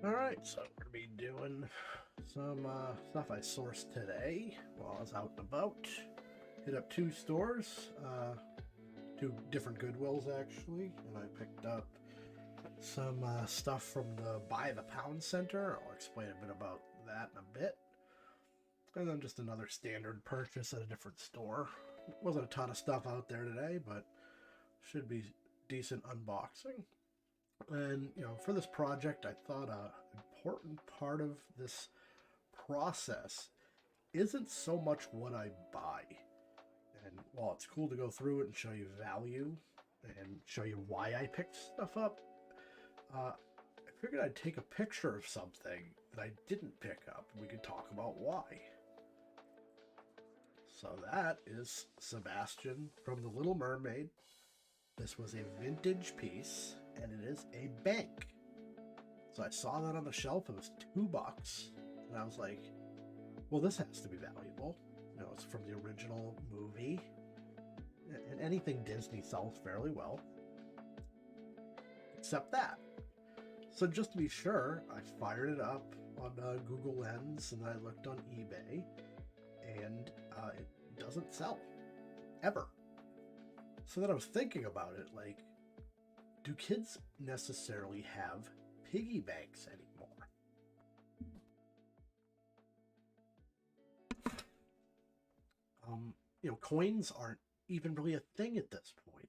Alright, so I'm going to be doing some stuff I sourced today while I was out and about. Hit up two stores, two different Goodwills actually, and I picked up some stuff from the Buy the Pound Center. I'll explain a bit about that in a bit. And then just another standard purchase at a different store. Wasn't a ton of stuff out there today, but should be decent unboxing. And, for this project, I thought an important part of this process isn't so much what I buy. And while it's cool to go through it and show you value and show you why I picked stuff up, I figured I'd take a picture of something that I didn't pick up. We could talk about why. So that is Sebastian from The Little Mermaid. This was a vintage piece, and it is a bank. So I saw that on the shelf. It was $2, and I was like, well, this has to be valuable. It's from the original movie, and anything Disney sells fairly well, except that. So just to be sure, I fired it up on Google Lens, and I looked on eBay, and it doesn't sell, ever. So then I was thinking about it, like, do kids necessarily have piggy banks anymore? Coins aren't even really a thing at this point.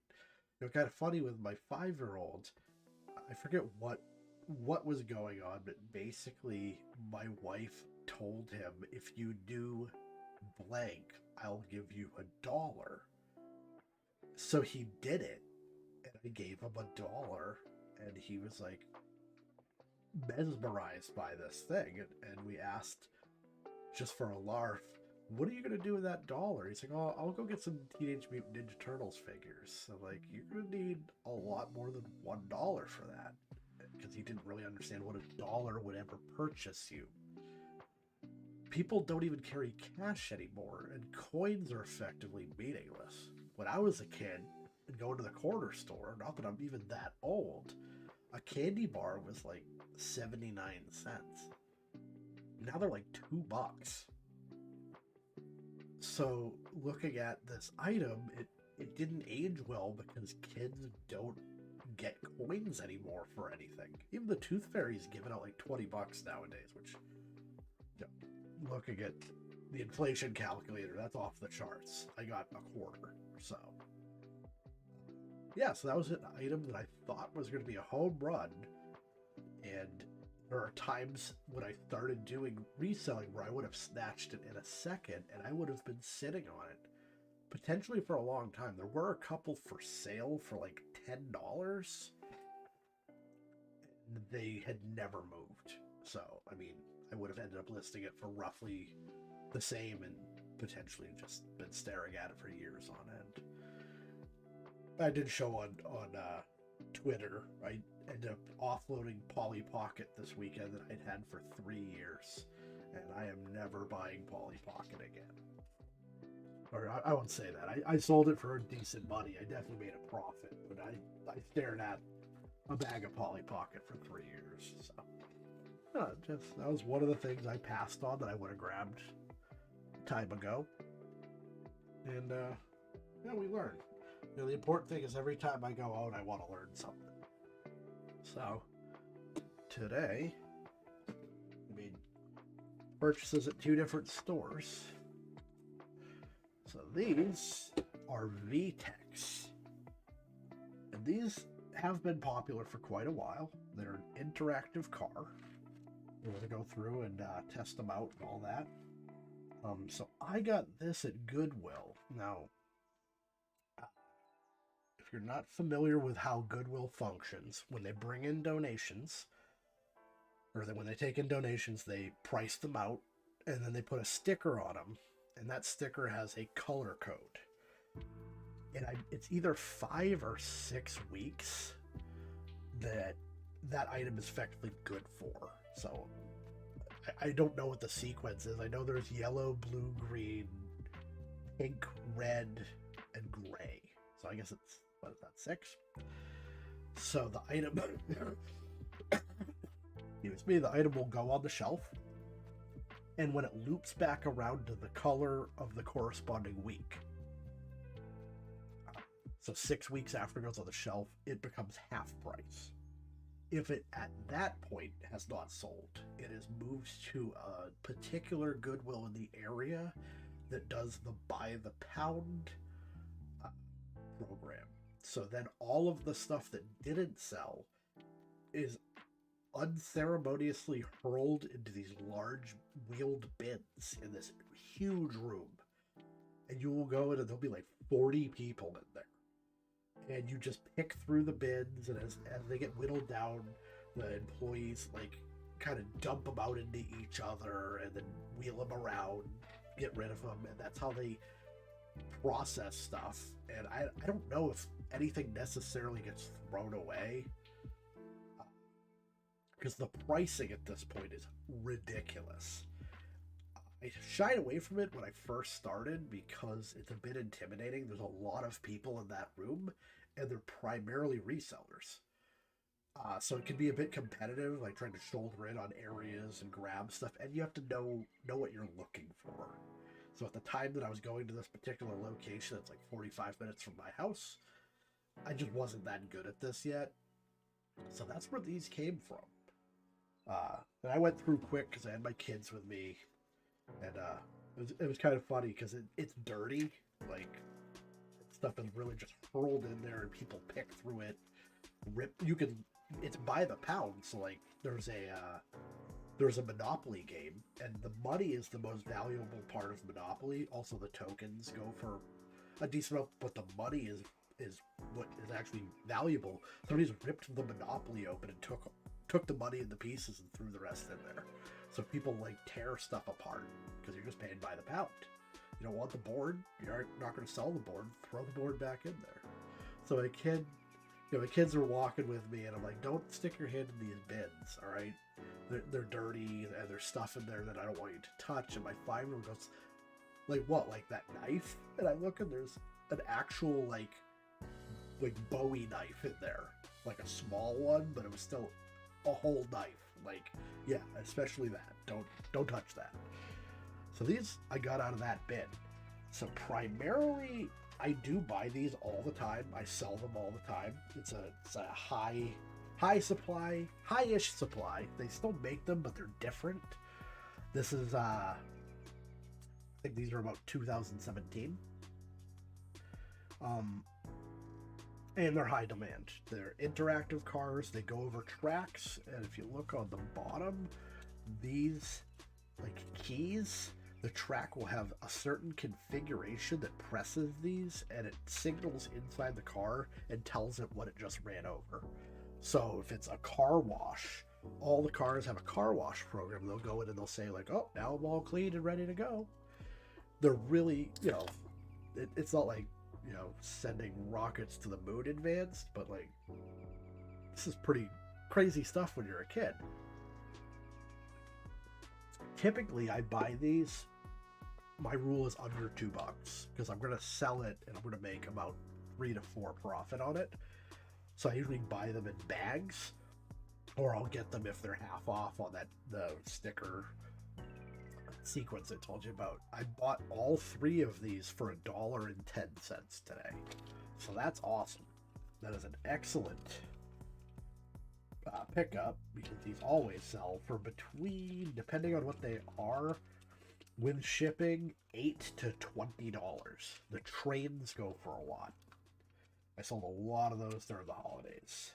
Kind of funny with my 5-year-old, I forget what was going on, but basically my wife told him, if you do blank, I'll give you $1. So he did it, and I gave him $1, and he was like mesmerized by this thing. And we asked, just for a laugh, what are you going to do with that $1? He's like, oh, I'll go get some Teenage Mutant Ninja Turtles figures. I'm like, you're going to need a lot more than $1 for that, because he didn't really understand what $1 would ever purchase you. People don't even carry cash anymore, and coins are effectively meaningless. When I was a kid and going to the corner store, not that I'm even that old, a candy bar was like 79 cents. Now they're like $2. So looking at this item, it didn't age well because kids don't get coins anymore for anything. Even the Tooth Fairy's giving out like $20 nowadays, which, looking at the inflation calculator, that's off the charts. I got a quarter, so. Yeah, so that was an item that I thought was going to be a home run, and there are times when I started doing reselling where I would have snatched it in a second, and I would have been sitting on it potentially for a long time. There were a couple for sale for like $10, and they had never moved. So, I mean, I would have ended up listing it for roughly the same and potentially just been staring at it for years on end. I did show on Twitter, I ended up offloading Polly Pocket this weekend that I'd had for 3 years, and I am never buying Polly Pocket again. Or I won't say that. I sold it for decent money. I definitely made a profit, but I stared at a bag of Polly Pocket for 3 years. So that was one of the things I passed on that I would have grabbed time ago. And we learned. The important thing is every time I go out, I want to learn something. So today, I made purchases at 2 different stores. So these are VTechs. And these have been popular for quite a while. They're an interactive car. We're going to go through and test them out and all that. So I got this at Goodwill. Now, if you're not familiar with how Goodwill functions, when they bring in donations, or when they take in donations, they price them out, and then they put a sticker on them, and that sticker has a color code. And it's either 5 or 6 weeks that item is effectively good for. So I don't know what the sequence is. I know there's yellow, blue, green, pink, red, and gray. So I guess it's, what is that, 6? So the item Excuse me, the item will go on the shelf, and when it loops back around to the color of the corresponding week, so 6 weeks after it goes on the shelf, it becomes half price. If it at that point has not sold, it is moved to a particular Goodwill in the area that does the by the pound program. So then all of the stuff that didn't sell is unceremoniously hurled into these large wheeled bins in this huge room. And you will go in and there'll be like 40 people in there. And you just pick through the bins, and as they get whittled down, the employees like kind of dump them out into each other and then wheel them around, get rid of them, and that's how they process stuff. And I don't know if anything necessarily gets thrown away, because the pricing at this point is ridiculous. I shied away from it when I first started because it's a bit intimidating. There's a lot of people in that room, and they're primarily resellers. So it can be a bit competitive, like trying to shoulder in on areas and grab stuff, and you have to know what you're looking for. So at the time that I was going to this particular location, it's like 45 minutes from my house, I just wasn't that good at this yet. So that's where these came from. And I went through quick because I had my kids with me. And it was kind of funny because it's dirty, like stuff is really just hurled in there, and people pick through it. It's by the pound, so like there's a Monopoly game, and the money is the most valuable part of Monopoly. Also, the tokens go for a decent amount, but the money is what is actually valuable. Somebody's ripped the Monopoly open and took the money in the pieces and threw the rest in there. So people like tear stuff apart because you're just paying by the pound. You don't want the board, you're not going to sell the board, throw the board back in there. So my kids are walking with me, and I'm like, don't stick your hand in these bins, all right? They're dirty, and there's stuff in there that I don't want you to touch. And my 5-year-old goes, like, what, like that knife? And I look, and there's an actual like Bowie knife in there, like a small one, but it was still a whole knife. Like, yeah, especially that. Don't touch that. So these I got out of that bin. So primarily I do buy these all the time. I sell them all the time. It's a high supply, high-ish supply. They still make them, but they're different. This is I think these are about 2017. And they're high demand. They're interactive cars. They go over tracks. And if you look on the bottom, these like keys, the track will have a certain configuration that presses these, and it signals inside the car and tells it what it just ran over. So if it's a car wash, all the cars have a car wash program. They'll go in and they'll say like, oh, now I'm all clean and ready to go. They're really, it's not like, sending rockets to the moon advanced, but like, this is pretty crazy stuff when you're a kid. Typically, I buy these. My rule is under $2 because I'm going to sell it and I'm going to make about 3 to 4 profit on it. So I usually buy them in bags, or I'll get them if they're half off on the sticker sequence I told you about. I bought all 3 of these for $1.10 today. So that's awesome. That is an excellent pickup, because these always sell for between, depending on what they are, with shipping, $8 to $20. The trains go for a lot. I sold a lot of those during the holidays.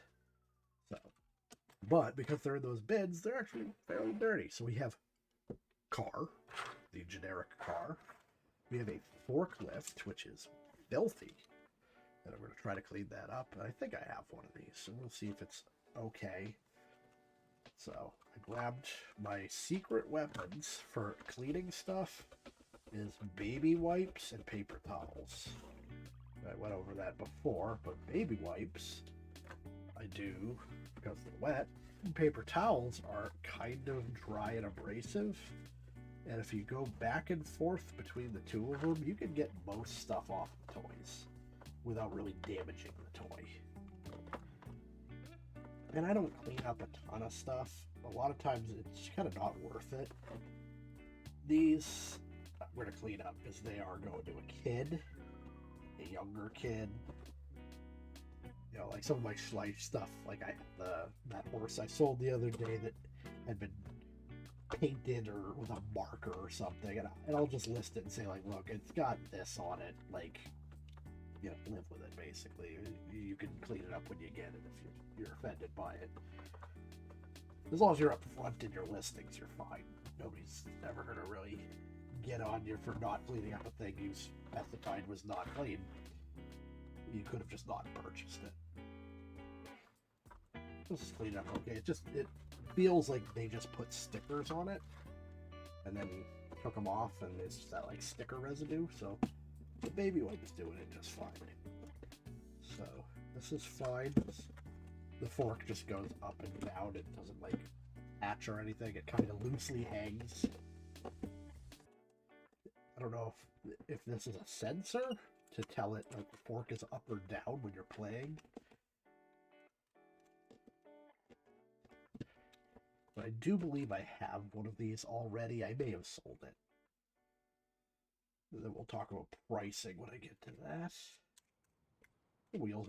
So, but because they're in those bins, they're actually fairly dirty. So we have car, the generic car. We have a forklift, which is filthy, and I'm going to try to clean that up. I think I have one of these, so we'll see if it's okay. So I grabbed my secret weapons for cleaning stuff is baby wipes and paper towels. I went over that before, but baby wipes I do because they're wet. And paper towels are kind of dry and abrasive. And if you go back and forth between the two of them, you can get most stuff off the toys without really damaging the toy. And I don't clean up a ton of stuff. A lot of times it's kind of not worth it. These we're going to clean up because they are going to a kid, a younger kid. You know, like some of my Schleich stuff, like I that horse I sold the other day that had been painted or with a marker or something, and I'll just list it and say, like, look, it's got this on it, like, you know, live with it, basically. You can clean it up when you get it if you're offended by it. As long as you're up front in your listings, you're fine. Nobody's ever gonna really get on you for not cleaning up a thing you specified was not clean. You could have just not purchased it. This is cleaned up okay. It feels like they just put stickers on it and then took them off, and it's just that like sticker residue. So the baby wipe's doing it just fine. So this is fine. The fork just goes up and down. It doesn't like hatch or anything. It kind of loosely hangs. I don't know if this is a sensor to tell it like the fork is up or down when you're playing. But I do believe I have one of these already. I may have sold it. And then we'll talk about pricing when I get to that. The wheels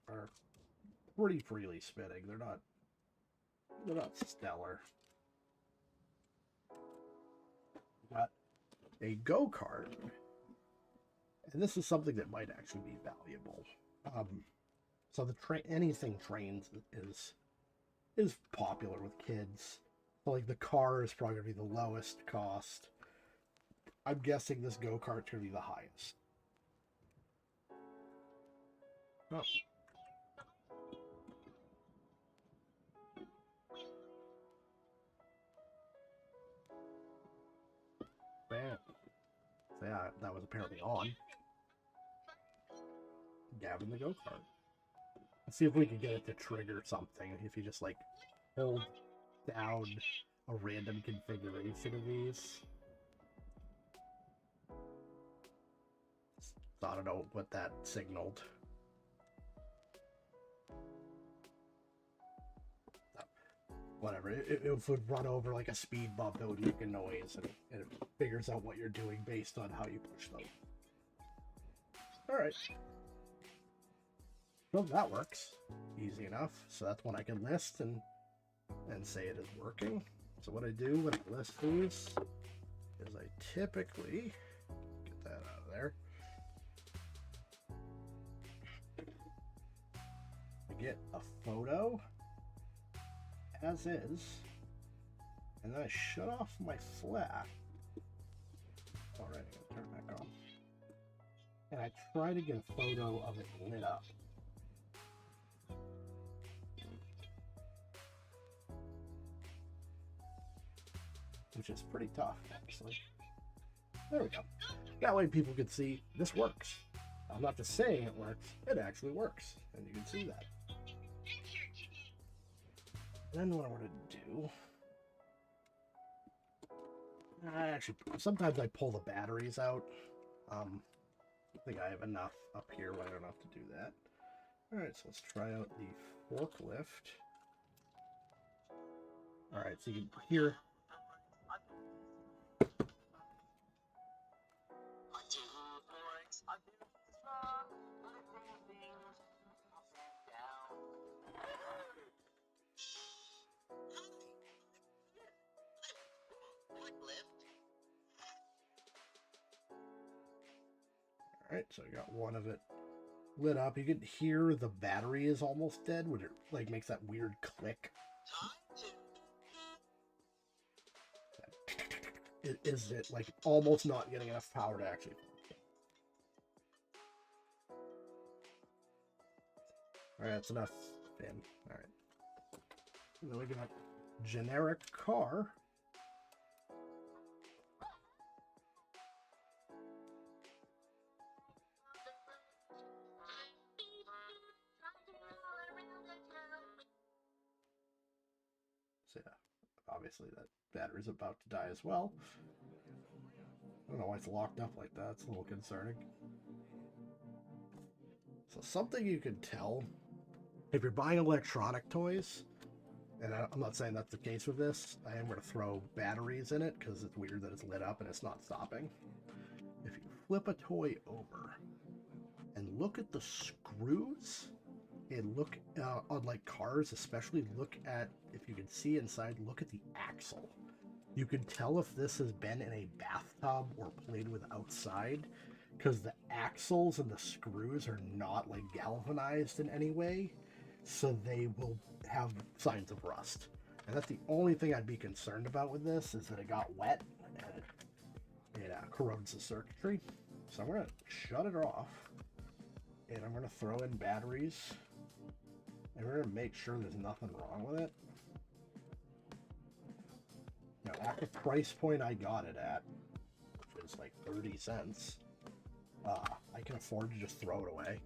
are pretty freely spinning. They're not stellar. Got a go-kart. And this is something that might actually be valuable. So anything trains is popular with kids. So like the car is probably going to be the lowest cost. I'm guessing this go-kart's going to be the highest. Oh. Bam. So yeah, that was apparently on. Gavin the go-kart. Let's see if we can get it to trigger something. If you just like hold down a random configuration of these. So I don't know what that signaled. Whatever. It would run over like a speed bump. It would make a noise, and it figures out what you're doing based on how you push them. Alright. Well, that works. Easy enough. So that's one I can list and say it is working. So what I do when I list these is I typically get that out of there. I get a photo as is, and then I shut off my flat. Alright, I'm gonna turn it back on. And I try to get a photo of it lit up. Which is pretty tough, actually. There we go. That way people can see this works. I'm not just saying it works, it actually works. And you can see that. Then what I want to do... actually, sometimes I pull the batteries out. I think I have enough up here where I don't have to do that. Alright, so let's try out the forklift. Alright, so you can hear... Alright, so I got one of it lit up. You can hear the battery is almost dead when it like makes that weird click. Is it like almost not getting enough power to actually function? Alright, that's enough in. Alright. Then we got generic car. So yeah, obviously that battery's about to die as well. I don't know why it's locked up like that. It's a little concerning. So something you can tell If you're buying electronic toys, and I'm not saying that's the case with this, I am going to throw batteries in it because it's weird that it's lit up and it's not stopping. If you flip a toy over and look at the screws, and look on like cars especially, look at, if you can see inside, look at the axle. You can tell if this has been in a bathtub or played with outside, because the axles and the screws are not like galvanized in any way, so they will have signs of rust. And that's the only thing I'd be concerned about with this, is that it got wet and it corrodes the circuitry. So I'm going to shut it off, and I'm going to throw in batteries, and we're going to make sure there's nothing wrong with it. Now, at the price point I got it at, which is like 30 cents, I can afford to just throw it away.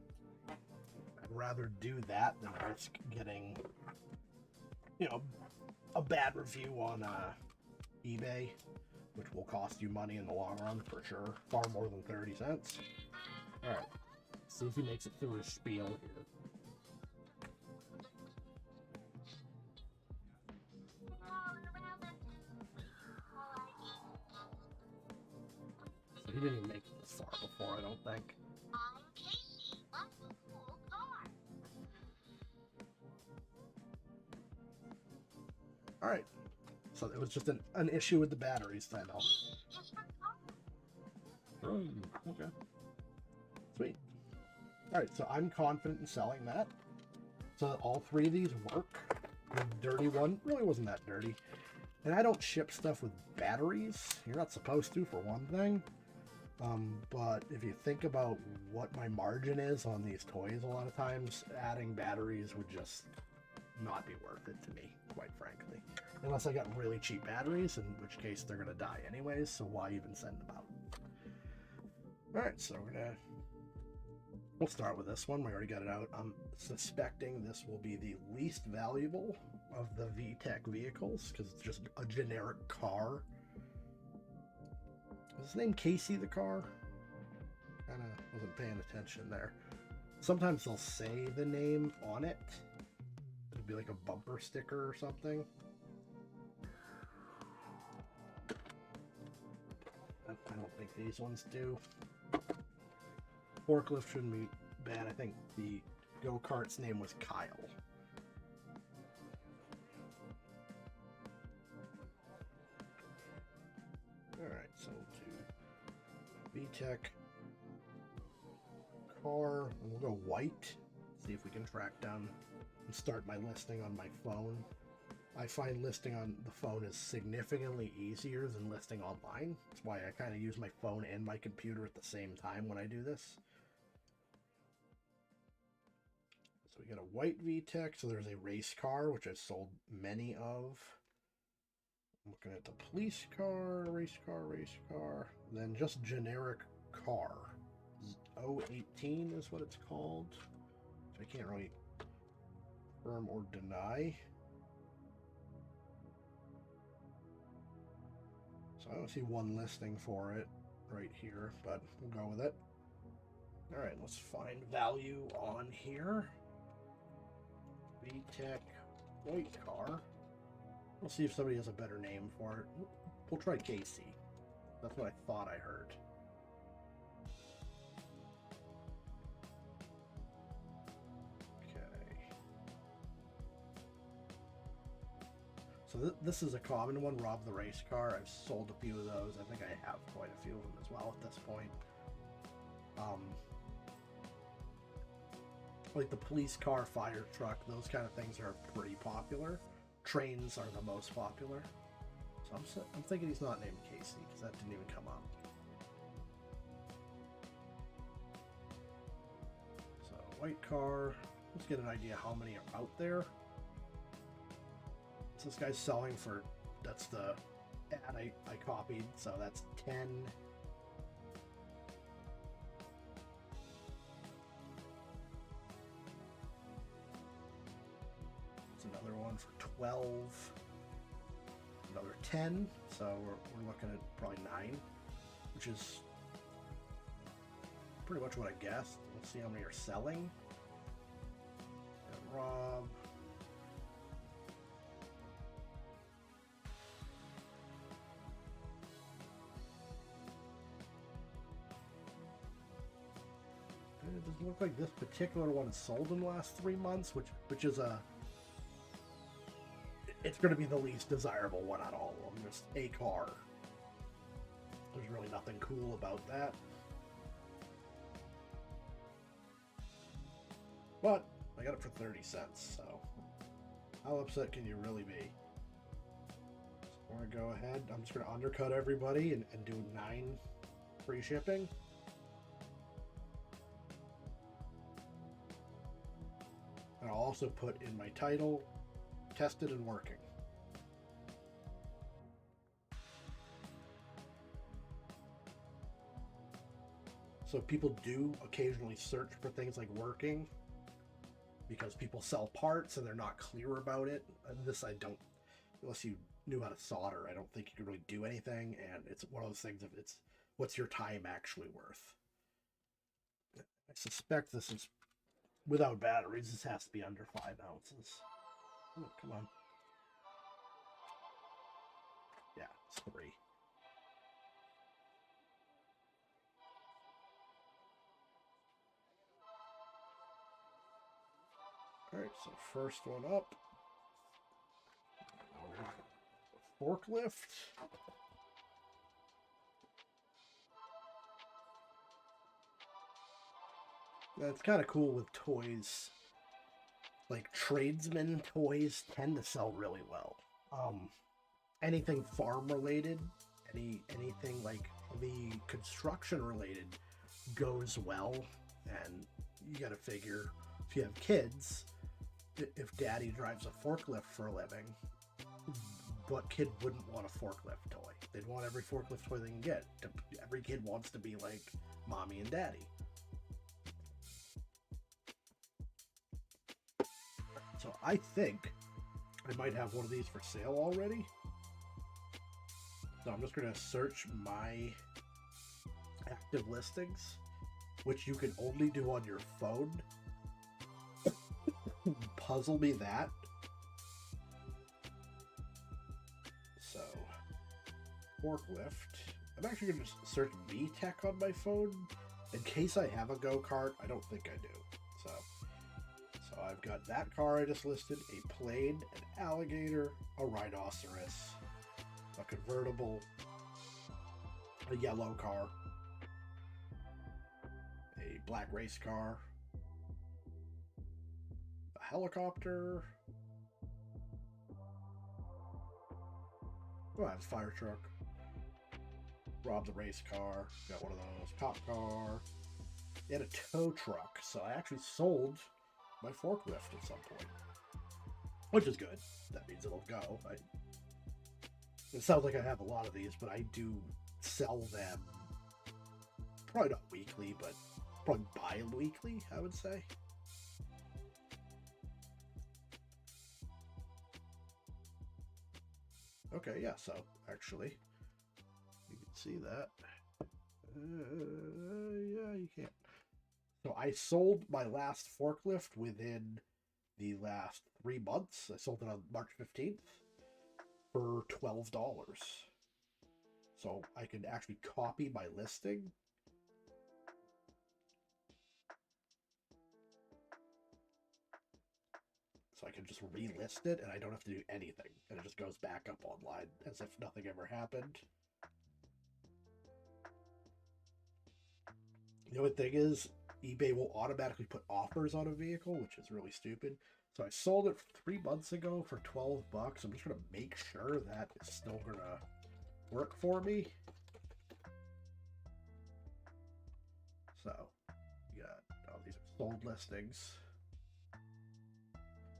I'd rather do that than risk getting, you know, a bad review on eBay, which will cost you money in the long run for sure, far more than 30 cents. All right, see if he makes it through his spiel here. So he didn't even make it this far before, I don't think. All right, so it was just an issue with the batteries then. Okay. Sweet. All right, so I'm confident in selling that. So all three of these work. The dirty one really wasn't that dirty. And I don't ship stuff with batteries. You're not supposed to, for one thing. But if you think about what my margin is on these toys, a lot of times adding batteries would just not be worth it to me, quite frankly. Unless I got really cheap batteries, in which case they're going to die anyways, so why even send them out? Alright, so we'll start with this one. We already got it out. I'm suspecting this will be the least valuable of the VTech vehicles, because it's just a generic car. Was his name Casey the car? Kind of wasn't paying attention there. Sometimes they'll say the name on it. It'll be like a bumper sticker or something. I don't think these ones do. Forklift shouldn't be bad. I think the go-kart's name was Kyle. Alright, so to VTech car, and we'll go white. See if we can track down and start my listing on my phone. I find listing on the phone is significantly easier than listing online. That's why I kind of use my phone and my computer at the same time when I do this. So we got a white VTech. So there's a race car, which I've sold many of. I'm looking at the police car, race car, then just generic car. 018 is what it's called. So I can't really confirm or deny. So I don't see one listing for it right here, but we'll go with it. All right, let's find value on here. VTech white car. We'll see if somebody has a better name for it. We'll try Casey. That's what I thought I heard. So this is a common one, Rob the Race Car. I've sold a few of those. I think I have quite a few of them as well at this point. Like the police car, fire truck, those kind of things are pretty popular. Trains are the most popular. So I'm thinking he's not named Casey, because that didn't even come up. So white car. Let's get an idea how many are out there. So this guy's selling for, that's the ad I copied, so that's 10. It's another one for 12. Another 10, so we're looking at probably 9, which is pretty much what I guessed. Let's see how many are selling. Rob. It doesn't look like this particular one sold in the last 3 months, which is it's going to be the least desirable one out of all of them. Just a car. There's really nothing cool about that. But I got it for 30 cents, so how upset can you really be? So I'm going to go ahead. I'm just going to undercut everybody and do 9 free shipping. And I'll also put in my title, tested and working. So people do occasionally search for things like working because people sell parts and they're not clear about it. And this I don't, unless you knew how to solder, I don't think you could really do anything. And it's one of those things of it's, what's your time actually worth? I suspect this is, without batteries, this has to be under 5 ounces. Oh, come on. Yeah, it's 3. Alright, so first one up. Forklift. That's kind of cool with toys. Like tradesman toys tend to sell really well. Anything farm related, anything like the construction related goes well. And you got to figure, if you have kids, if daddy drives a forklift for a living, what kid wouldn't want a forklift toy? They'd want every forklift toy they can get. Every kid wants to be like mommy and daddy. So I think I might have one of these for sale already. So I'm just going to search my active listings, which you can only do on your phone. Puzzle me that. So, forklift. I'm actually going to search VTech on my phone in case I have a go-kart. I don't think I do. So I've got that car I just listed, a plane, an alligator, a rhinoceros, a convertible, a yellow car, a black race car, a helicopter, oh, I have a fire truck, Rob the race car, got one of those, cop car, and a tow truck. So I actually sold my forklift at some point, which is good. That means it'll go. It sounds like I have a lot of these, but I do sell them, probably not weekly, but probably bi-weekly, I would say. Okay, yeah, so actually, you can see that. Yeah, you can't. So I sold my last forklift within the last 3 months. I sold it on March 15th for $12. So I can actually copy my listing. So I can just relist it and I don't have to do anything. And it just goes back up online as if nothing ever happened. The only thing is, eBay will automatically put offers on a vehicle, which is really stupid. So I sold it 3 months ago for $12. I'm just going to make sure that it's still going to work for me. So, yeah, oh, these are sold listings.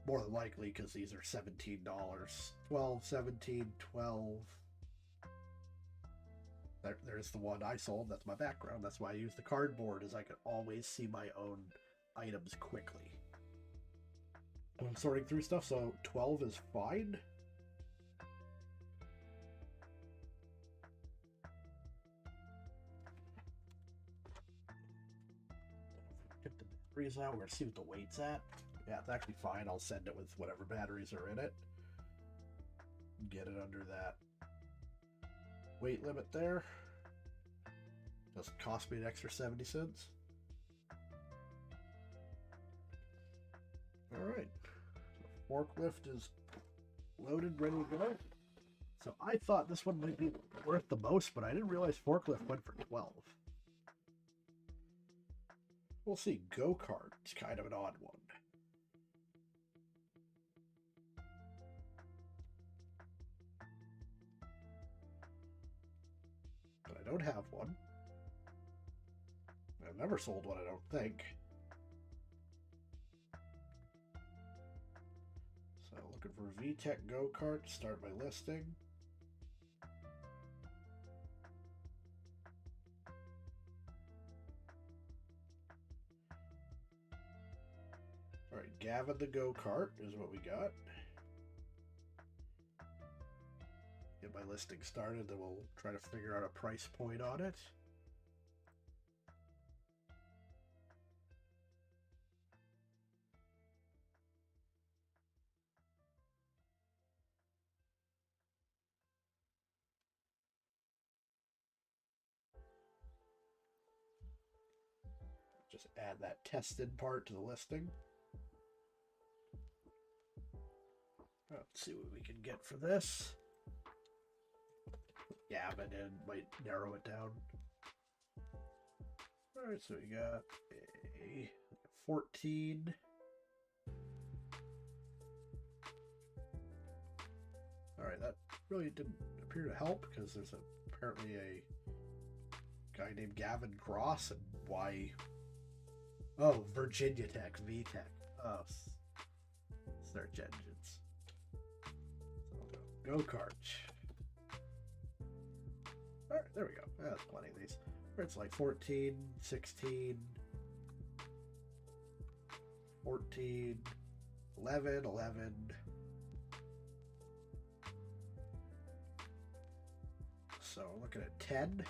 More than likely, because these are $17. 12, 17, 12. There's the one I sold. That's my background. That's why I use the cardboard, is I can always see my own items quickly when I'm sorting through stuff. So 12 is fine. Get the batteries out. We're gonna see what the weight's at. Yeah, it's actually fine. I'll send it with whatever batteries are in it. Get it under that weight limit there. Doesn't cost me an extra 70 cents. Alright. Forklift is loaded, ready to go. So I thought this one might be worth the most, but I didn't realize forklift went for 12. We'll see. Go-kart is kind of an odd one. But I don't have one. I've never sold one, I don't think. So looking for VTech go-kart to start my listing. Alright, Gavin the go-kart is what we got. Get my listing started, then we'll try to figure out a price point on it. Just add that tested part to the listing. Let's see what we can get for this. Gavin in might narrow it down. Alright, so we got a 14. Alright, that really didn't appear to help because there's apparently a guy named Gavin Cross and why. Oh, Virginia Tech, VTech. Oh, search engines. So go-kart. Alright, there we go. That's plenty of these. It's like 14, 16, 14, 11, 11. So we're looking at 10.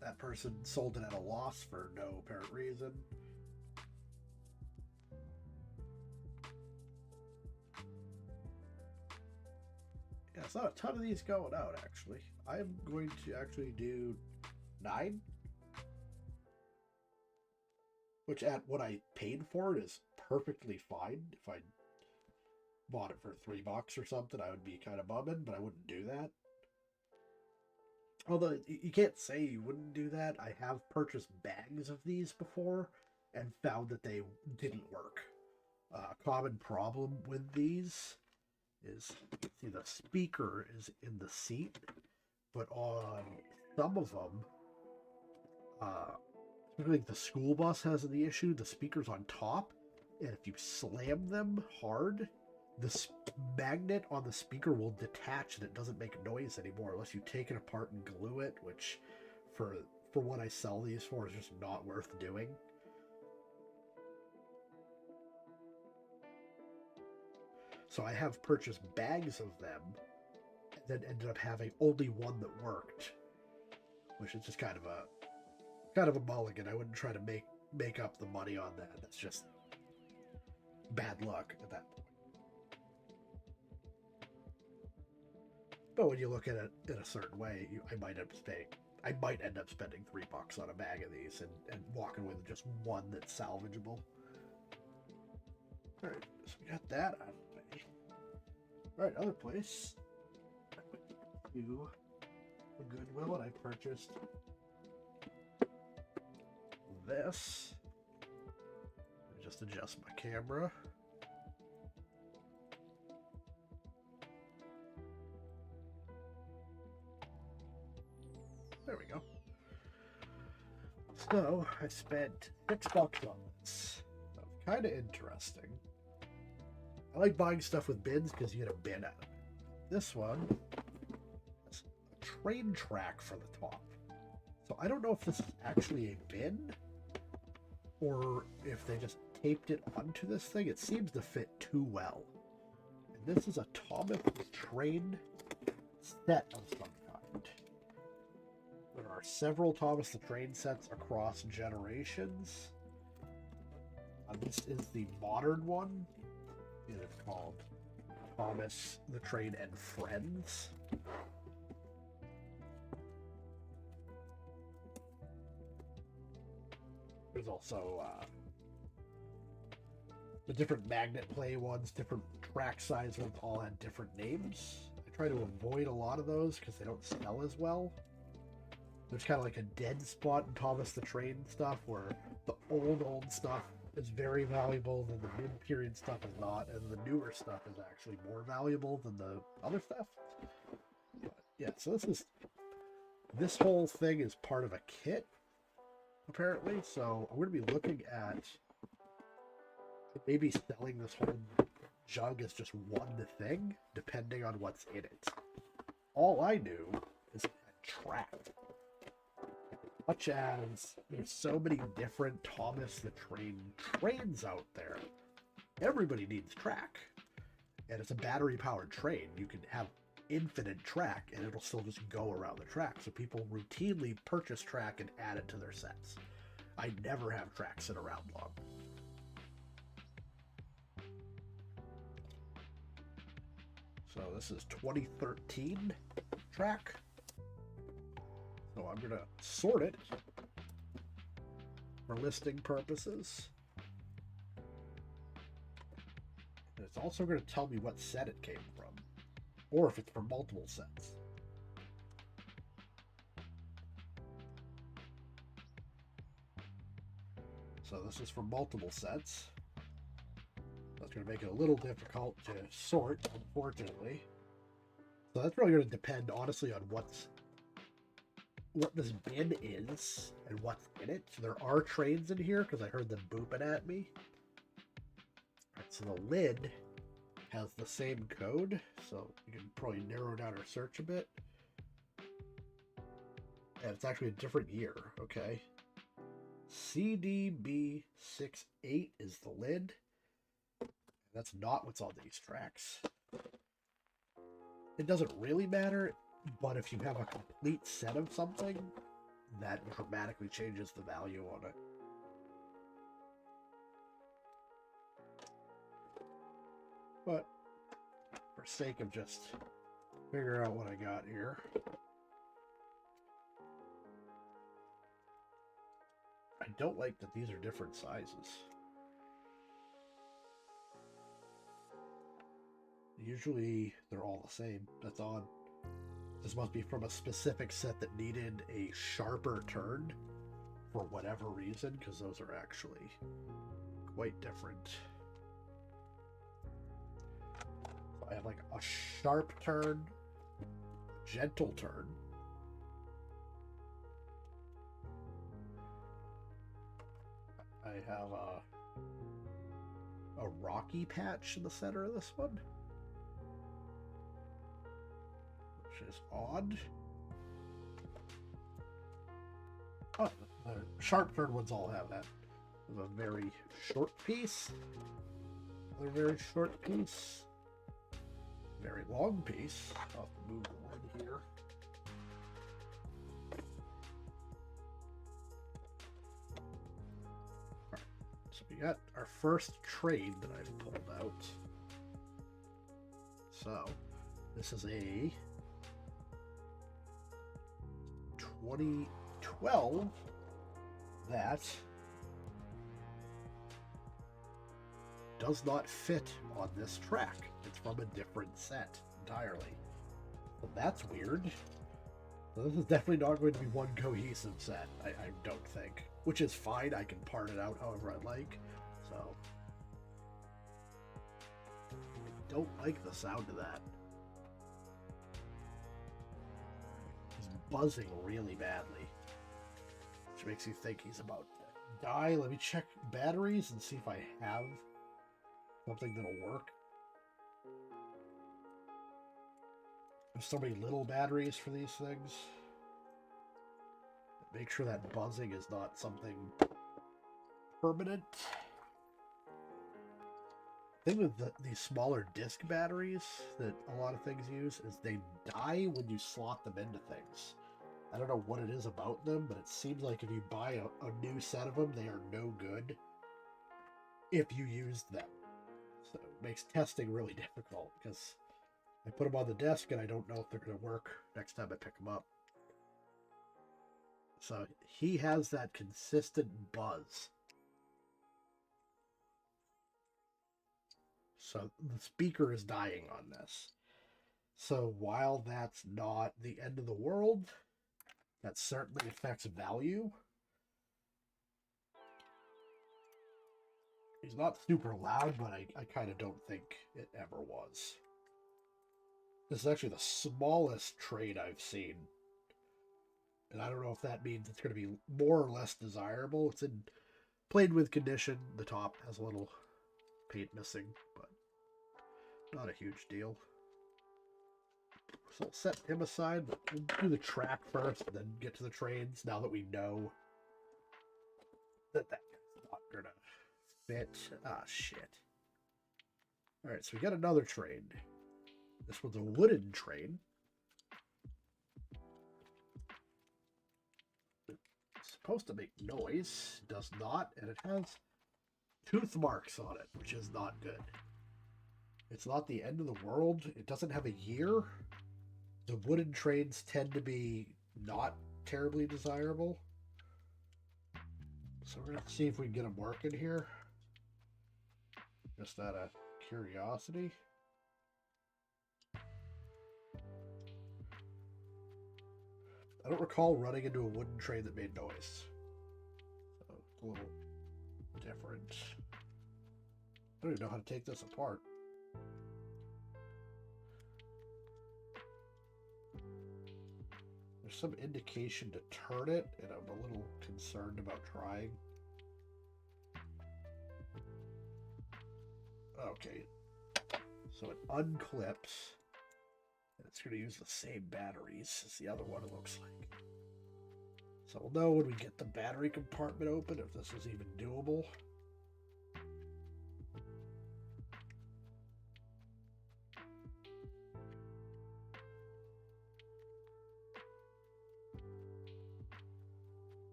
That person sold it at a loss for no apparent reason. Yeah, it's not a ton of these going out, actually. I'm going to actually do 9. Which at what I paid for it is perfectly fine. If I bought it for $3 or something, I would be kind of bumming, but I wouldn't do that. Although, you can't say you wouldn't do that. I have purchased bags of these before and found that they didn't work. Common problem with these is, see, the speaker is in the seat, but on some of them, I think the school bus has the issue, the speaker's on top, and if you slam them hard, the magnet on the speaker will detach and it doesn't make noise anymore unless you take it apart and glue it, which for what I sell these for is just not worth doing. So I have purchased bags of them and then ended up having only one that worked, which is just kind of a mulligan. I wouldn't try to make up the money on that. That's just bad luck at that point. But when you look at it in a certain way, I might end up spending $3 on a bag of these and walking with just one that's salvageable. All right, so we got that out of the way. All right, other place. I went to the Goodwill and I purchased this. Let me just adjust my camera. There we go. So I spent $6 on this. So kind of interesting. I like buying stuff with bins because you get a bin out of it. This one has a train track for the top. So I don't know if this is actually a bin or if they just taped it onto this thing. It seems to fit too well. And this is a Thomas train set of some kind. are several Thomas the Train sets across generations. This is the modern one. It is called Thomas the Train and Friends. There's also the different magnet play ones, different track size ones, all had different names. I try to avoid a lot of those because they don't sell as well. There's kind of like a dead spot in Thomas the Train stuff where the old stuff is very valuable, then the mid-period stuff is not, and the newer stuff is actually more valuable than the other stuff. But yeah, so this whole thing is part of a kit, apparently. So I'm going to be looking at maybe selling this whole jug as just one thing, depending on what's in it. All I knew is it had track. Much as there's so many different Thomas the Train trains out there, everybody needs track. And it's a battery-powered train. You can have infinite track, and it'll still just go around the track. So people routinely purchase track and add it to their sets. I never have track sit around long. So this is 2013 track. So I'm going to sort it for listing purposes. And it's also going to tell me what set it came from, or if it's from multiple sets. So this is from multiple sets. That's going to make it a little difficult to sort, unfortunately. So that's really going to depend, honestly, on what this bin is and what's in it. So there are trains in here because I heard them booping at me. Alright, so the lid has the same code, so you can probably narrow down our search a bit. And it's actually a different year, okay? CDB68 is the lid. That's not what's on these tracks. It doesn't really matter, but if you have a complete set of something, that dramatically changes the value on it. But for sake of just figuring out what I got here, I don't like that these are different sizes. Usually they're all the same. That's odd. This must be from a specific set that needed a sharper turn for whatever reason, because those are actually quite different. I have like a sharp turn, gentle turn. I have a rocky patch in the center of this one, which is odd. Oh, the sharp turn ones all have that. There's a very short piece, another very short piece, very long piece. I'll have to move the lid here. Alright, so we got our first trade that I've pulled out. So this is a 2012 that does not fit on this track. It's from a different set entirely. Well, that's weird. So this is definitely not going to be one cohesive set, I don't think. Which is fine, I can part it out however I like. So I don't like the sound of that. He's buzzing really badly, which makes you think he's about to die. Let me check batteries and see if I have something that'll work. There's so many little batteries for these things. Make sure that buzzing is not something permanent. The thing with these smaller disc batteries that a lot of things use is they die when you slot them into things. I don't know what it is about them, but it seems like if you buy a new set of them, they are no good if you use them. So it makes testing really difficult because I put them on the desk and I don't know if they're going to work next time I pick them up. So he has that consistent buzz. So the speaker is dying on this. So while that's not the end of the world, that certainly affects value. He's not super loud, but I kind of don't think it ever was. This is actually the smallest trade I've seen. And I don't know if that means it's going to be more or less desirable. It's in played with condition. The top has a little paint missing, but not a huge deal. So I'll set him aside, but we'll do the track first, and then get to the trades now that we know that that's not going to fit. Ah, shit. Alright, so we got another trade. This one's a wooden trade. It's supposed to make noise. It does not, and it has tooth marks on it, which is not good. It's not the end of the world. It doesn't have a year. The wooden trades tend to be not terribly desirable. So we're going to see if we can get them working here. Just out of curiosity. I don't recall running into a wooden trade that made noise. So it's a little different. I don't even know how to take this apart. There's some indication to turn it, and I'm a little concerned about trying. Okay, so it unclips, and it's going to use the same batteries as the other one, it looks like. So we'll know when we get the battery compartment open if this is even doable.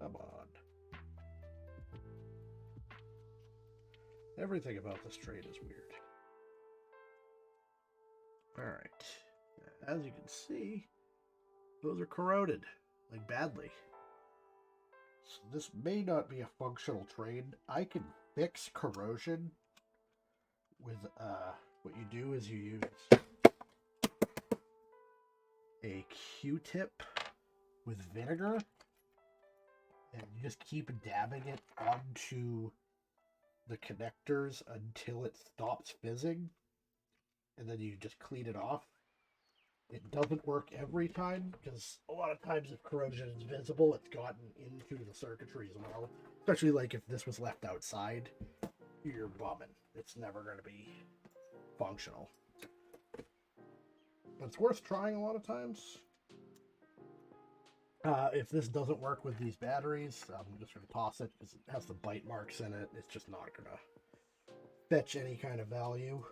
Come on. Everything about this trade is weird. Alright. As you can see, those are corroded, like badly. So this may not be a functional trade. I can fix corrosion with, what you do is you use a Q-tip with vinegar, and you just keep dabbing it onto the connectors until it stops fizzing, and then you just clean it off. It doesn't work every time, because a lot of times if corrosion is visible, it's gotten into the circuitry as well. Especially like if this was left outside, you're bumming. It's never going to be functional. But it's worth trying a lot of times. If this doesn't work with these batteries, I'm just going to toss it because it has the bite marks in it. It's just not going to fetch any kind of value.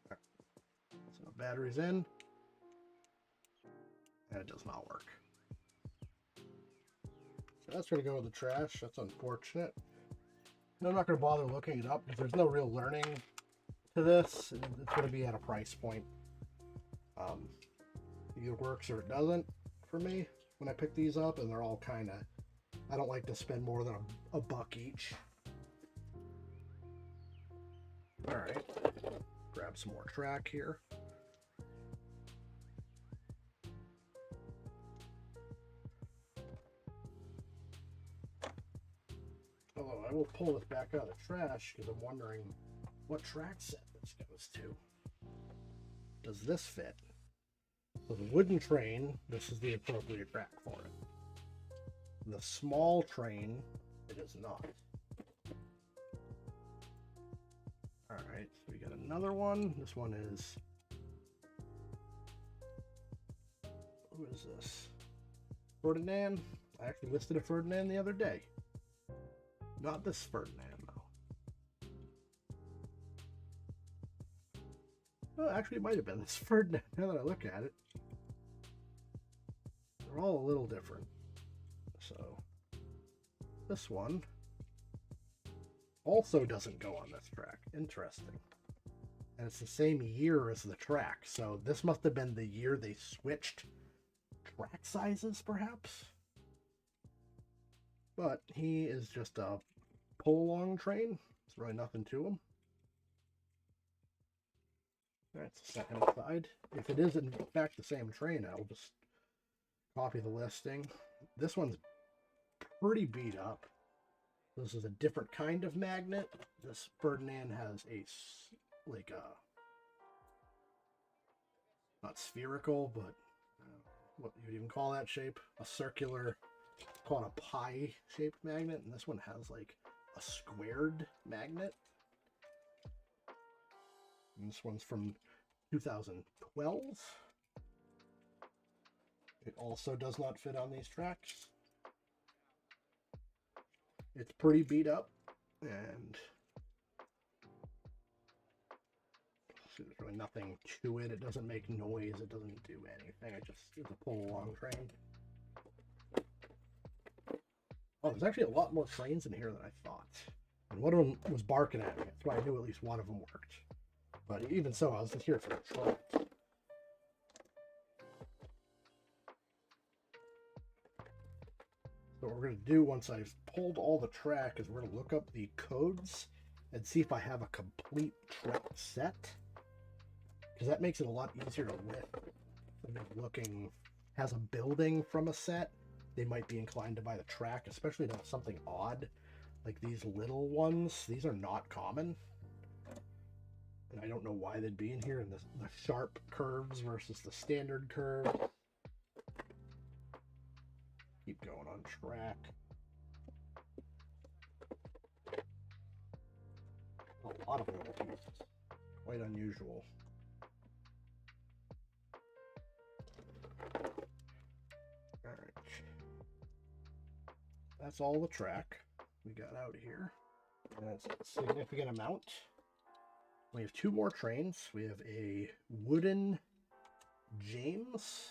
So batteries in, and it does not work. So that's going to go in the trash. That's unfortunate. And I'm not going to bother looking it up because there's no real learning to this. It's going to be at a price point. Either works or it doesn't for me when I pick these up, and they're all kind of, I don't like to spend more than a buck each. All right, grab some more track here. Although I will pull this back out of the trash because I'm wondering what track set this goes to. Does this fit? So the wooden train, this is the appropriate track for it. The small train, it is not. Alright, so we got another one. This one is... Who is this? Ferdinand? I actually listed a Ferdinand the other day. Not this Ferdinand, though. Well, actually, it might have been this Ferdinand. Now that I look at it, they're all a little different. So this one also doesn't go on this track. Interesting. And it's the same year as the track. So this must have been the year they switched track sizes, perhaps. But he is just a pull-along train. There's really nothing to him. That's the second side. If it is in fact the same train, I'll just copy the listing. This one's pretty beat up. This is a different kind of magnet. This Ferdinand has a, like a, not spherical, but what you'd even call that shape? A circular, called a pie-shaped magnet. And this one has like a squared magnet. And this one's from 2012. It also does not fit on these tracks. It's pretty beat up, and there's really nothing to it. It doesn't make noise. It doesn't do anything. It's a pull-along train. Oh, there's actually a lot more trains in here than I thought. And one of them was barking at me. That's why I knew at least one of them worked. But even so, I was just here for the track. So what we're going to do once I've pulled all the track is we're going to look up the codes and see if I have a complete track set. Because that makes it a lot easier to list. If they're looking, has a building from a set, they might be inclined to buy the track, especially if it's something odd. Like these little ones, these are not common. And I don't know why they'd be in here. And the sharp curves versus the standard curve. Keep going on track. A lot of little pieces. Quite unusual. Alright. That's all the track we got out here. And it's a significant amount. We have two more trains. We have a wooden James.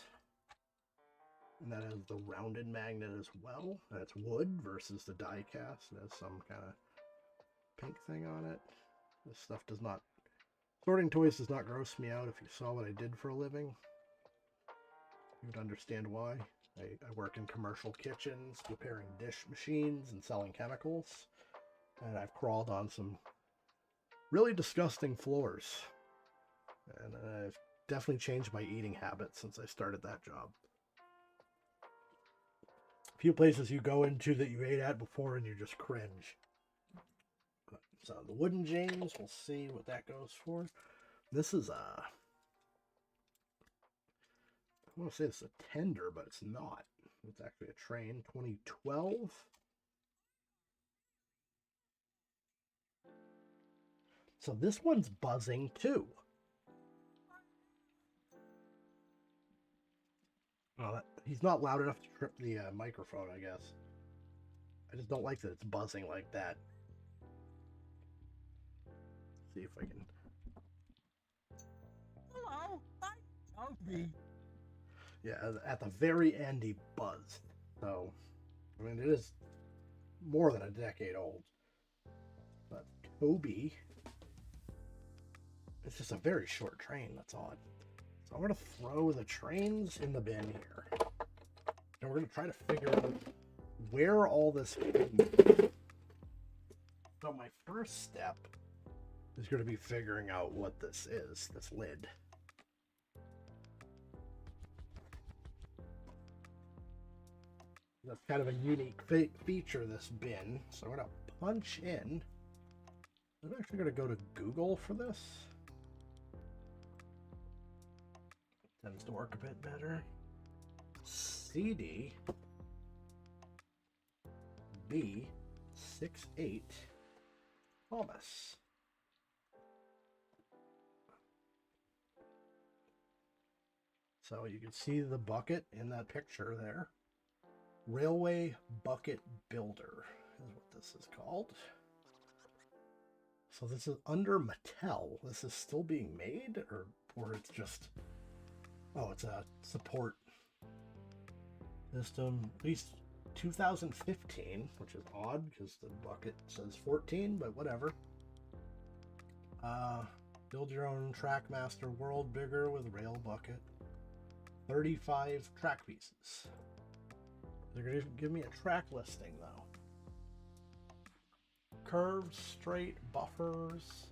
And that has the rounded magnet as well. And it's wood versus the die cast. It has some kind of pink thing on it. This stuff does not... Sorting toys does not gross me out. If you saw what I did for a living, you would understand why. I work in commercial kitchens, repairing dish machines and selling chemicals. And I've crawled on some really disgusting floors. And I've definitely changed my eating habits since I started that job. Few places you go into that you ate at before and you just cringe. So the wooden James, we'll see what that goes for. This is I want to say it's a tender, but it's not. It's actually a train, 2012. So this one's buzzing too. Well, he's not loud enough to trip the microphone, I guess. I just don't like that it's buzzing like that. Let's see if I can... Hello, I'm Toby. Yeah, at the very end he buzzed. So, I mean, it is more than a decade old. But Toby... It's just a very short train, that's odd. So I'm going to throw the trains in the bin here. And we're going to try to figure out where all this is. So my first step is going to be figuring out what this is, this lid. That's kind of a unique feature, this bin. So I'm going to punch in. I'm actually going to go to Google for this. Tends to work a bit better. CD B68 Thomas. So you can see the bucket in that picture there. Railway Bucket Builder is what this is called. So this is under Mattel. This is still being made, or it's just, oh, it's a support system. At least 2015, which is odd because the bucket says 14, but whatever. Build your own Trackmaster World bigger with rail bucket. 35 track pieces. They're going to give me a track listing though. Curved, straight, buffers.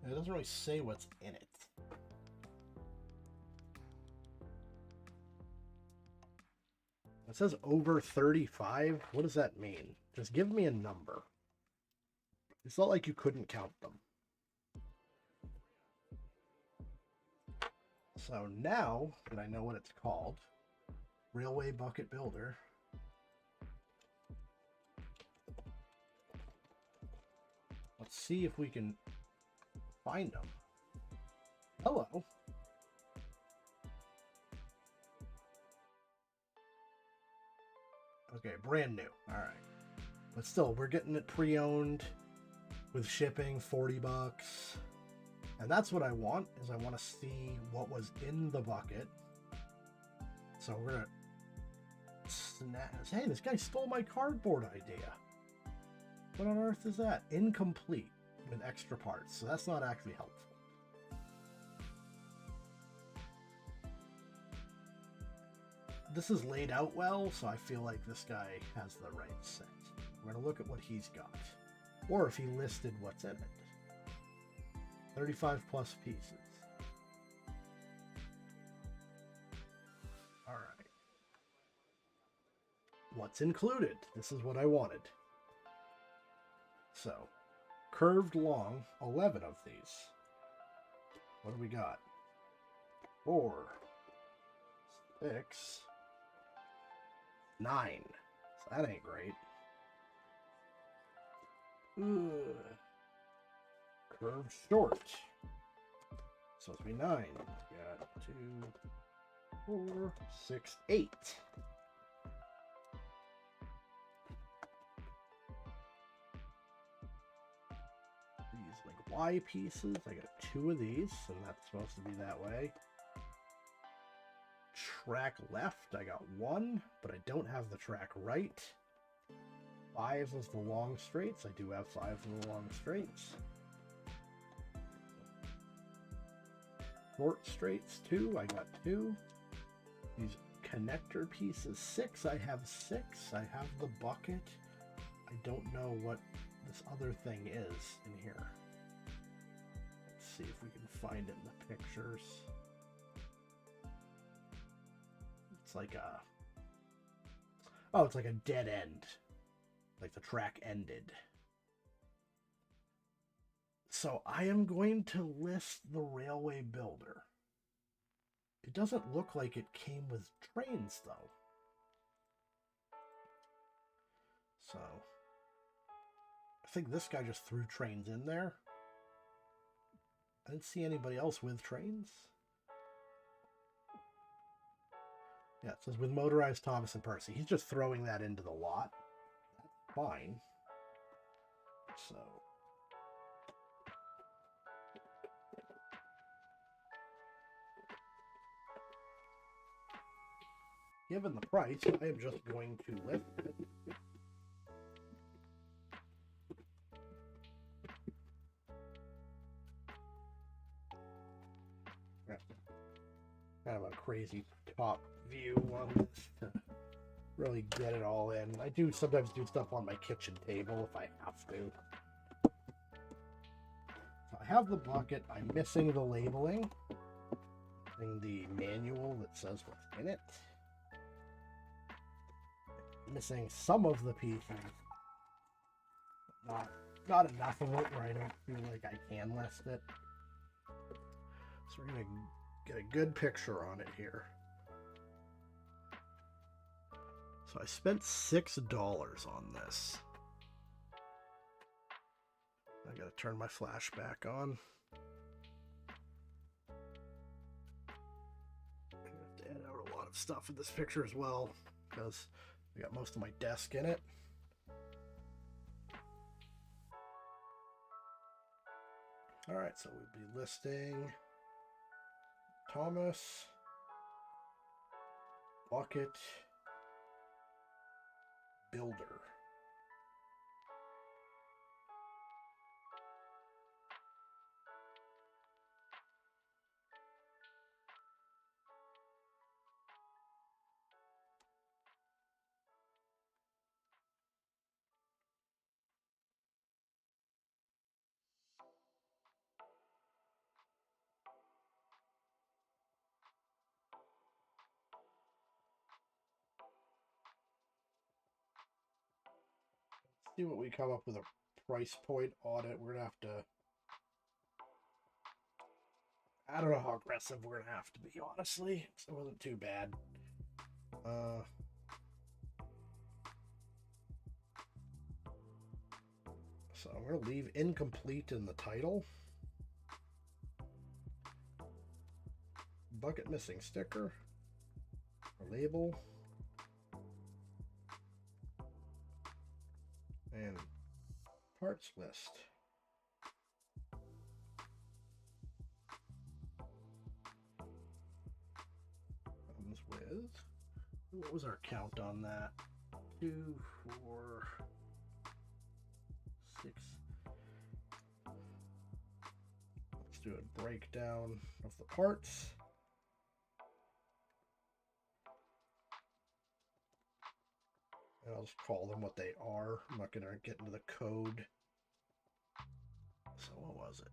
It doesn't really say what's in it. It says over 35. What does that mean? Just give me a number. It's not like you couldn't count them. So now that I know what it's called, Railway Bucket Builder, let's see if we can find them. Hello. Okay, brand new. All right. But still, we're getting it pre-owned with shipping, 40 bucks. And that's what I want, is I want to see what was in the bucket. So we're gonna snap. Hey, this guy stole my cardboard idea. What on earth is that? Incomplete with extra parts. So that's not actually helpful. This is laid out well, so I feel like this guy has the right set. We're gonna look at what he's got. Or if he listed what's in it. 35 plus pieces. All right. What's included? This is what I wanted. So, curved long, 11 of these. What do we got? 4, 6, 9. So that ain't great. Ugh. Curved short. So it's be 9. Got 2, 4, 6, 8. These like Y pieces. I got 2 of these, and that's supposed to be that way. Track left, I got 1, but I don't have the track right. 5 is the long straights. I do have 5 of the long straights. Short straights 2, I got 2. These connector pieces 6, I have 6. I have the bucket. I don't know what this other thing is in here. Let's see if we can find it in the pictures. It's like a, oh, it's like a dead end. Like the track ended. So I am going to list the Railway Builder. It doesn't look like it came with trains, though. So I think this guy just threw trains in there. I didn't see anybody else with trains. Yeah, it says with motorized Thomas and Percy. He's just throwing that into the lot. That's fine. So given the price, I am just going to lift it. Kind of a crazy top view on this to really get it all in. I do sometimes do stuff on my kitchen table if I have to. So I have the bucket. I'm missing the labeling. Missing the manual that says what's in it. Missing some of the pieces. Not enough of it where I don't feel like I can list it. So we're going to get a good picture on it here. So I spent $6 on this. I gotta turn my flash back on. I have to add out a lot of stuff in this picture as well, because I got most of my desk in it. Alright, so we'll be listing Thomas, Bucket, Builder. See what we come up with a price point audit. We're gonna have to. I don't know how aggressive we're gonna have to be, honestly. So it wasn't too bad. So I'm gonna leave incomplete in the title. Bucket missing sticker. A label. And parts list. Comes with, what was our count on that? 2, 4, 6. Let's do a breakdown of the parts. And I'll just call them what they are. I'm not going to get into the code. So what was it?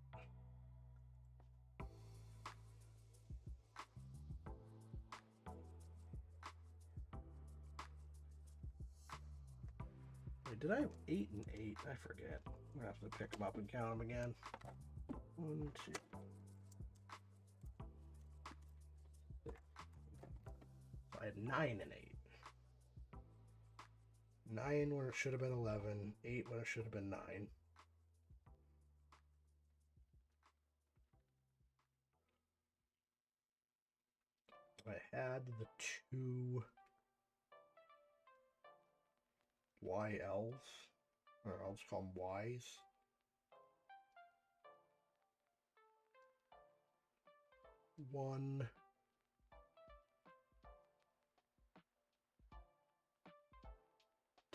Wait, did I have 8 and 8? I forget. I'm going to have to pick them up and count them again. 1, 2. So I had 9 and 8. 9 when it should have been 11, 8 when it should have been 9. I had the 2 YLs, or I'll just call them Ys. One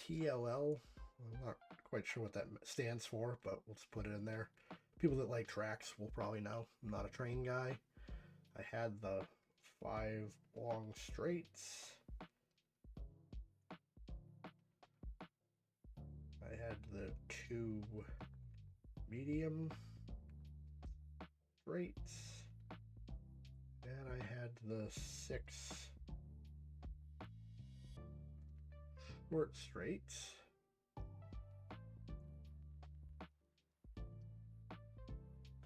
TLL. I'm not quite sure what that stands for, but let's put it in there. People that like tracks will probably know. I'm not a train guy. I had the 5 long straights. I had the 2 medium straights. And I had the 6 short straights.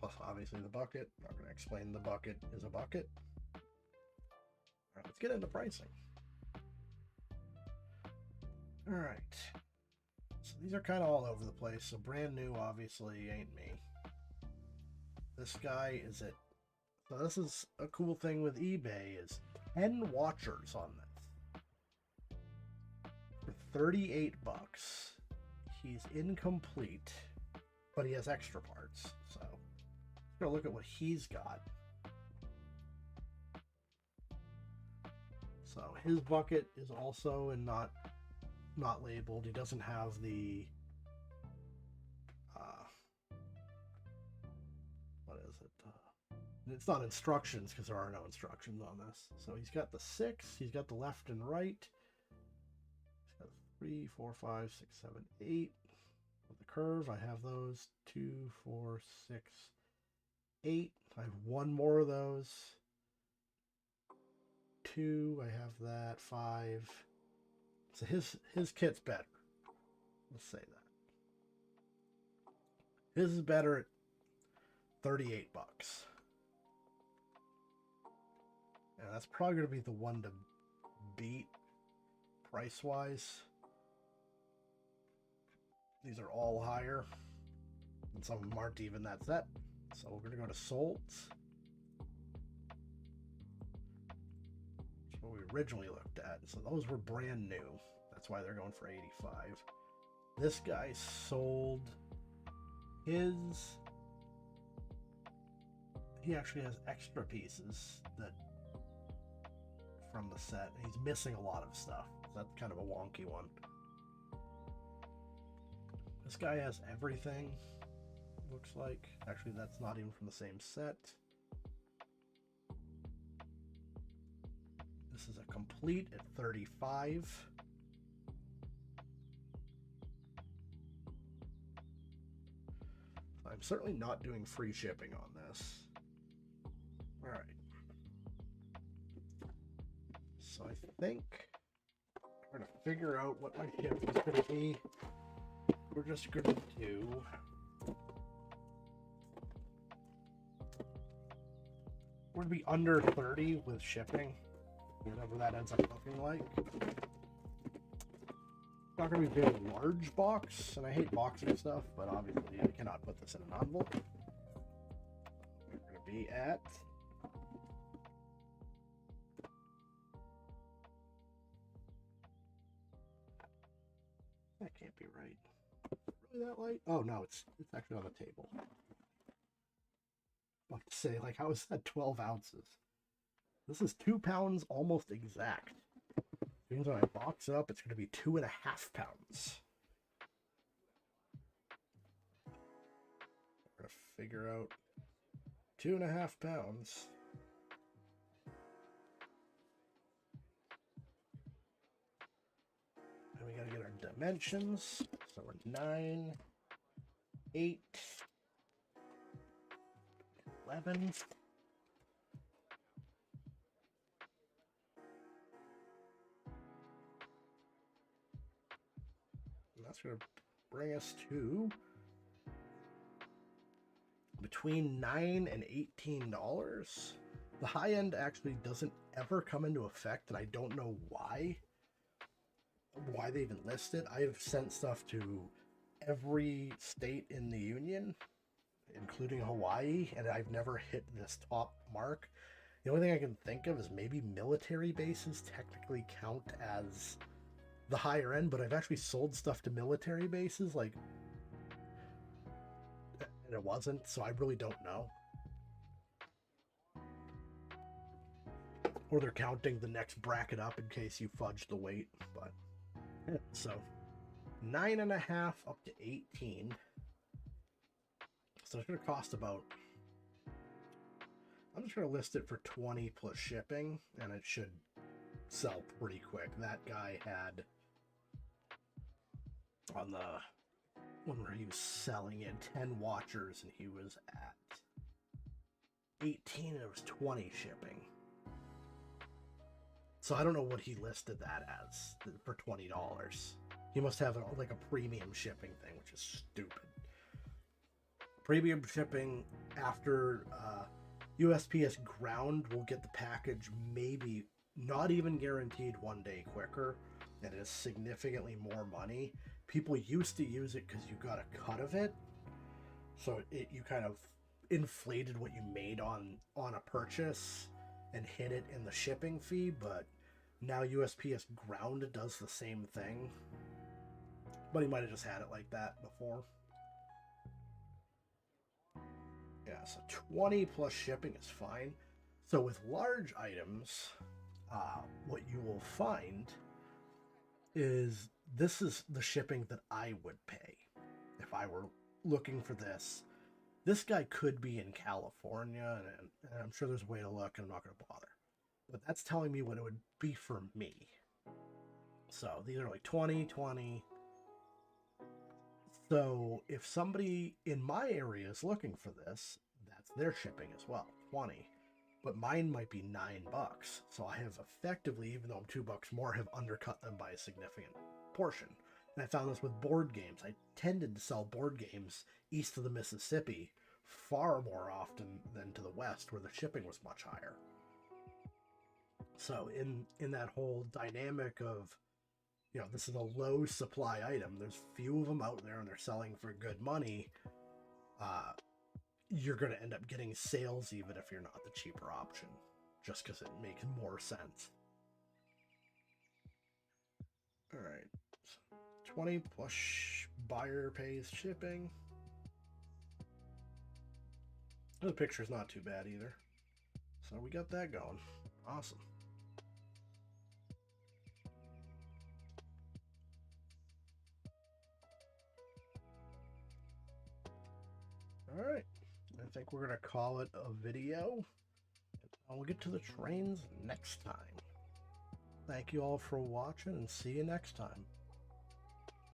Plus, obviously, the bucket. I'm not going to explain the bucket is a bucket. All right, let's get into pricing. All right. So these are kind of all over the place. So brand new, obviously, ain't me. This guy is at. So this is a cool thing with eBay is 10 watchers on this. For 38 bucks. He's incomplete, but he has extra parts. So let's go look at what he's got. So his bucket is also in not labeled. He doesn't have the what is it? It's not instructions because there are no instructions on this. So he's got the 6. He's got the left and right. He's got 3, 4, 5, 6, 7, 8. With the curve, I have those 2, 4, 6, 8. I have 1 more of those. 2. I have that 5. So his kit's better. Let's say that. His is better at 38 bucks. And that's probably going to be the one to beat price-wise. These are all higher. And some of them aren't even that set. So we're going to go to Solts. That's what we originally looked at. So those were brand new. That's why they're going for 85. This guy sold his he actually has extra pieces that from the set, and he's missing a lot of stuff. That's kind of a wonky one. This guy has everything, looks like. Actually, that's not even from the same set. This is a complete at $35. I'm certainly not doing free shipping on this. All right. So I think we're going to figure out what my ship is going to be. We're just going to do... We're going to be under 30 with shipping, whatever that ends up looking like. It's not going to be a very large box, and I hate boxing stuff, but obviously I cannot put this in an envelope. We're going to be at... That can't be right. Really that light? Oh no, it's actually on the table. I have to say, like, how is that 12 ounces? This is 2 pounds almost exact. Means when I box it up, it's going to be 2.5 pounds. We're going to figure out 2.5 pounds. And we got to get our dimensions. So we're 9, 8, 11. And that's going to bring us to between $9 and $18. The high end actually doesn't ever come into effect, and I don't know why they even list it. I have sent stuff to every state in the union, including Hawaii, and I've never hit this top mark. The only thing I can think of is maybe military bases technically count as the higher end, but I've actually sold stuff to military bases, like, and it wasn't, so I really don't know. Or they're counting the next bracket up in case you fudge the weight, but yeah. So 9.5 up to 18. So it's going to cost about, I'm just going to list it for 20 plus shipping, and it should sell pretty quick. That guy had, on the one where he was selling it, 10 watchers, and he was at 18, and it was 20 shipping. So I don't know what he listed that as for $20. He must have like a premium shipping thing, which is stupid. Premium shipping after USPS ground will get the package maybe not even guaranteed 1 day quicker, and it is significantly more money. People used to use it because you got a cut of it, so you kind of inflated what you made on a purchase and hit it in the shipping fee, but now USPS ground does the same thing. But he might have just had it like that before. Yeah, so 20 plus shipping is fine. So with large items, what you will find is this is the shipping that I would pay if I were looking for this. This guy could be in California, and I'm sure there's a way to look, and I'm not going to bother. But that's telling me what it would be for me. So these are like 20, 20. So if somebody in my area is looking for this, that's their shipping as well, 20. But mine might be $9. So I have effectively, even though I'm $2 more, have undercut them by a significant portion. And I found this with board games. I tended to sell board games east of the Mississippi far more often than to the west, where the shipping was much higher. So in that whole dynamic of, you know, this is a low supply item, there's few of them out there and they're selling for good money, you're going to end up getting sales even if you're not the cheaper option, just because it makes more sense. All right, 20 plus buyer pays shipping. The picture's not too bad either. So we got that going. Awesome. All right. I think we're going to call it a video. I'll get to the trains next time. Thank you all for watching and see you next time.